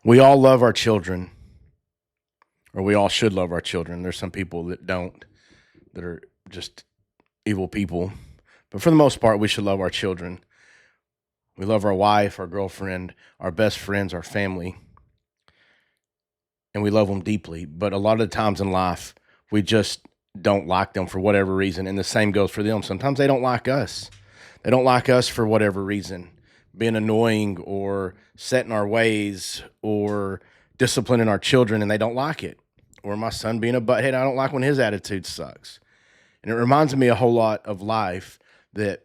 We all love our children, or we all should love our children. There's some people that don't, that are just evil people. But for the most part, we should love our children. We love our wife, our girlfriend, our best friends, our family, and we love them deeply. But a lot of the times in life, we just don't like them for whatever reason. And the same goes for them. Sometimes they don't like us. They don't like us for whatever reason, being annoying or set in our ways or disciplining our children, and they don't like it. Or my son being a butthead, I don't like when his attitude sucks. And it reminds me a whole lot of life, that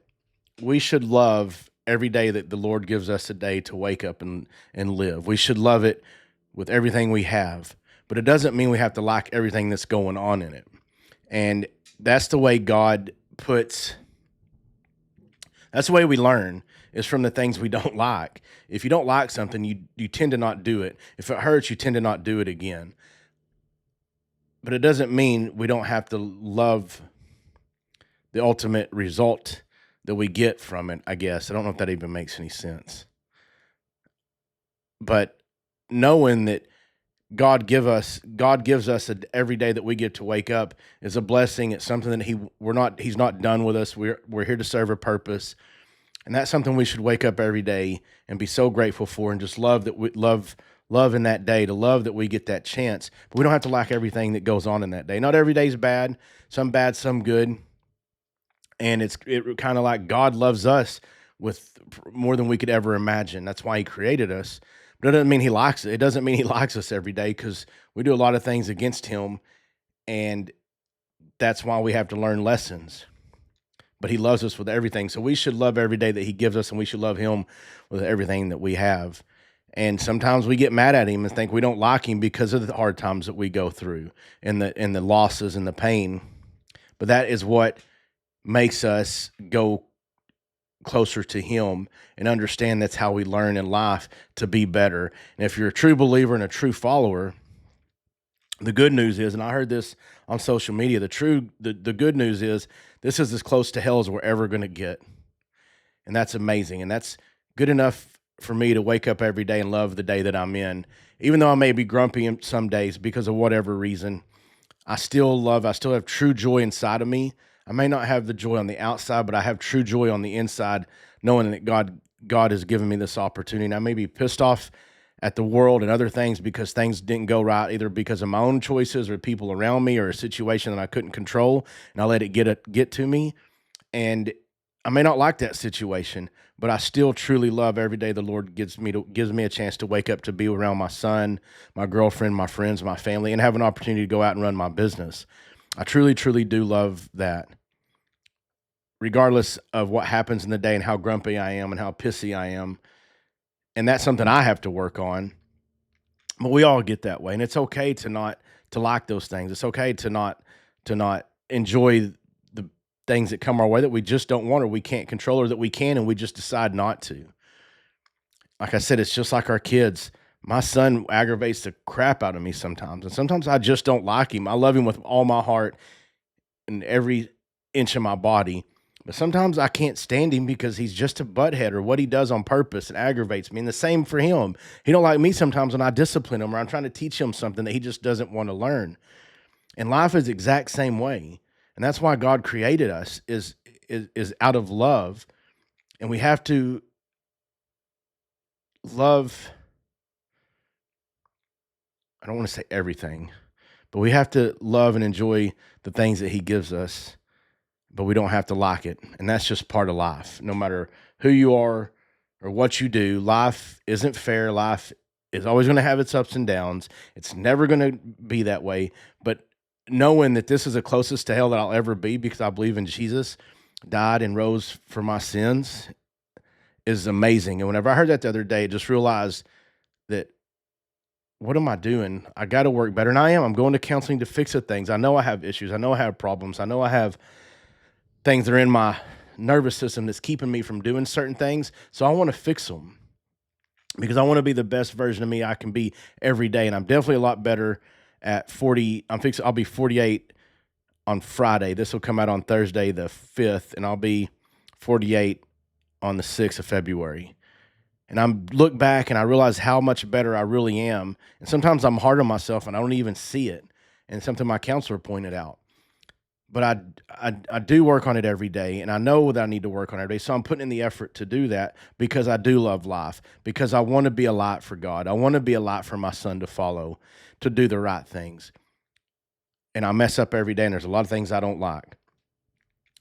we should love every day that the Lord gives us a day to wake up and live. We should love it with everything we have. But it doesn't mean we have to like everything that's going on in it. And that's the way God puts, that's the way we learn, is from the things we don't like. If you don't like something, you tend to not do it. If it hurts, you tend to not do it again. But it doesn't mean we don't have to love the ultimate result that we get from it, I guess. I don't know if that even makes any sense. But knowing that God gives us every day that we get to wake up is a blessing. It's something that he's not done with us. We're here to serve a purpose. And that's something we should wake up every day and be so grateful for, and just love that we love in that day, to love that we get that chance. But we don't have to like everything that goes on in that day. Not every day's bad, some good. And it kind of like God loves us with more than we could ever imagine. That's why he created us. But it doesn't mean he likes it. It doesn't mean he likes us every day, because we do a lot of things against him, and that's why we have to learn lessons. But he loves us with everything. So we should love every day that he gives us, and we should love him with everything that we have. And sometimes we get mad at him and think we don't like him because of the hard times that we go through, and the losses and the pain. But that is what makes us go closer to him, and understand that's how we learn in life to be better. And if you're a true believer and a true follower, the good news is, and I heard this on social media, the good news is, this is as close to hell as we're ever going to get. And that's amazing. And that's good enough for me to wake up every day and love the day that I'm in. Even though I may be grumpy in some days because of whatever reason, I still have true joy inside of me. I may not have the joy on the outside, but I have true joy on the inside, knowing that God has given me this opportunity. And I may be pissed off at the world and other things because things didn't go right, either because of my own choices or people around me or a situation that I couldn't control, and I let it get to me. And I may not like that situation, but I still truly love every day the Lord gives me a chance to wake up, to be around my son, my girlfriend, my friends, my family, and have an opportunity to go out and run my business. I truly, truly do love that, regardless of what happens in the day and how grumpy I am and how pissy I am. And that's something I have to work on. But we all get that way, and it's okay to like those things. It's okay to not enjoy the things that come our way that we just don't want, or we can't control, or that we can and we just decide not to. Like I said, it's just like our kids. My son aggravates the crap out of me sometimes, and sometimes I just don't like him. I love him with all my heart and every inch of my body. But sometimes I can't stand him because he's just a butthead, or what he does on purpose, and aggravates me. And the same for him. He don't like me sometimes when I discipline him, or I'm trying to teach him something that he just doesn't want to learn. And life is the exact same way. And that's why God created us, is out of love. And we have to love, I don't want to say everything, but we have to love and enjoy the things that he gives us, but we don't have to like it. And that's just part of life. No matter who you are or what you do, life isn't fair. Life is always going to have its ups and downs. It's never going to be that way. But knowing that this is the closest to hell that I'll ever be, because I believe in Jesus, died and rose for my sins, is amazing. And whenever I heard that the other day, I just realized that, what am I doing? I got to work better. And I am. I'm going to counseling to fix the things. I know I have issues. I know I have problems. I know I have things that are in my nervous system that's keeping me from doing certain things. So I want to fix them, because I want to be the best version of me I can be every day. And I'm definitely a lot better at 40. I'll be 48 on Friday. This will come out on Thursday, the 5th, and I'll be 48 on the 6th of February. And I'm look back and I realize how much better I really am. And sometimes I'm hard on myself and I don't even see it. And something my counselor pointed out. But I do work on it every day, and I know that I need to work on it every day. So I'm putting in the effort to do that because I do love life, because I want to be a light for God. I want to be a light for my son to follow, to do the right things. And I mess up every day, and there's a lot of things I don't like.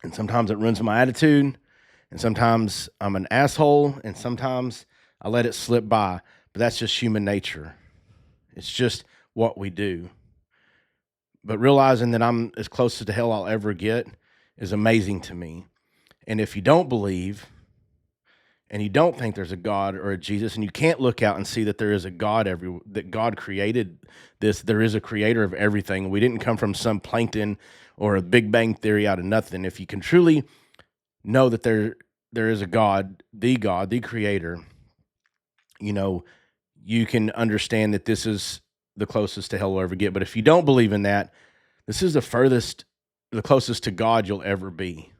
And sometimes it ruins my attitude, and sometimes I'm an asshole, and sometimes I let it slip by. But that's just human nature. It's just what we do. But realizing that I'm as close to hell I'll ever get is amazing to me. And if you don't believe and you don't think there's a God or a Jesus, and you can't look out and see that there is a God that God created this, there is a creator of everything. We didn't come from some plankton or a Big Bang theory out of nothing. If you can truly know that there is a God, the creator, you know, you can understand that this is the closest to hell we'll ever get. But if you don't believe in that, this is the closest to God you'll ever be.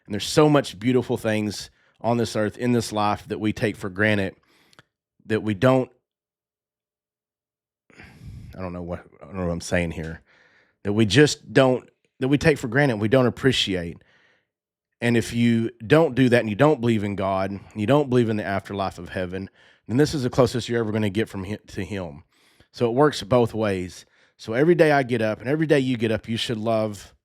And there's so much beautiful things on this earth, in this life, that we take for granted, that we don't, I don't know what I'm saying here, that we just don't, that we take for granted, we don't appreciate. And if you don't do that and you don't believe in God, and you don't believe in the afterlife of heaven, then this is the closest you're ever going to get to him. So it works both ways. So every day I get up, and every day you get up, you should love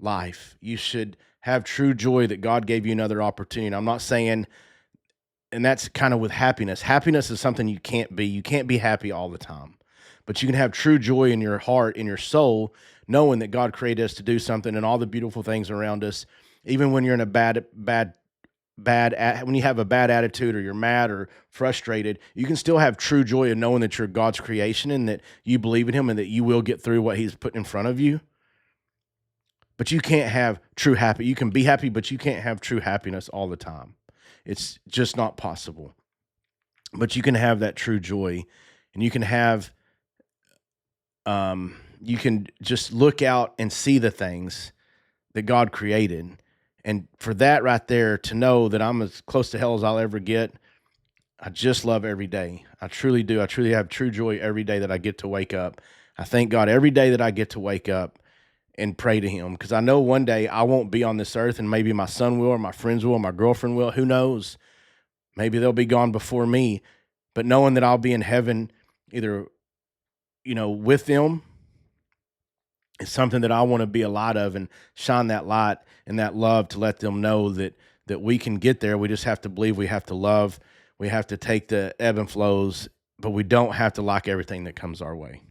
life. You should have true joy that God gave you another opportunity. And I'm not saying, and that's kind of with happiness. Happiness is something you can't be. You can't be happy all the time. But you can have true joy in your heart, in your soul, knowing that God created us to do something, and all the beautiful things around us, even when you're in a when you have a bad attitude, or you're mad or frustrated, you can still have true joy in knowing that you're God's creation and that you believe in him and that you will get through what he's put in front of you. But you can't have true happy. You can be happy, but you can't have true happiness all the time. It's just not possible. But you can have that true joy, and you can just look out and see the things that God created. And for that right there, to know that I'm as close to hell as I'll ever get, I just love every day. I truly do. I truly have true joy every day that I get to wake up. I thank God every day that I get to wake up and pray to him, because I know one day I won't be on this earth, and maybe my son will, or my friends will, or my girlfriend will. Who knows? Maybe they'll be gone before me. But knowing that I'll be in heaven, either, with them, is something that I want to be a light of, and shine that light and that love to let them know that we can get there. We just have to believe, we have to love, we have to take the ebb and flows, but we don't have to like everything that comes our way.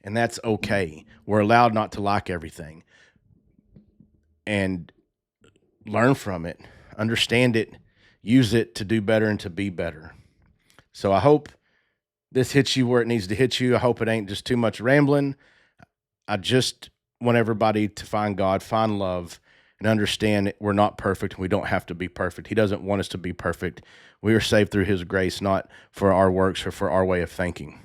And that's okay. We're allowed not to like everything, and learn from it, understand it, use it to do better and to be better. So I hope this hits you where it needs to hit you. I hope it ain't just too much rambling. I just want everybody to find God, find love, and understand that we're not perfect. We don't have to be perfect. He doesn't want us to be perfect. We are saved through his grace, not for our works or for our way of thinking.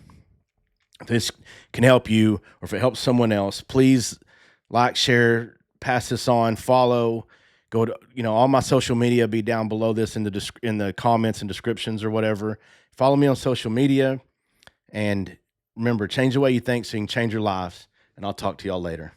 If this can help you, or if it helps someone else, please like, share, pass this on, follow. Go to, all my social media be down below this in the comments and descriptions or whatever. Follow me on social media, and remember, change the way you think so you can change your lives. And I'll talk to y'all later.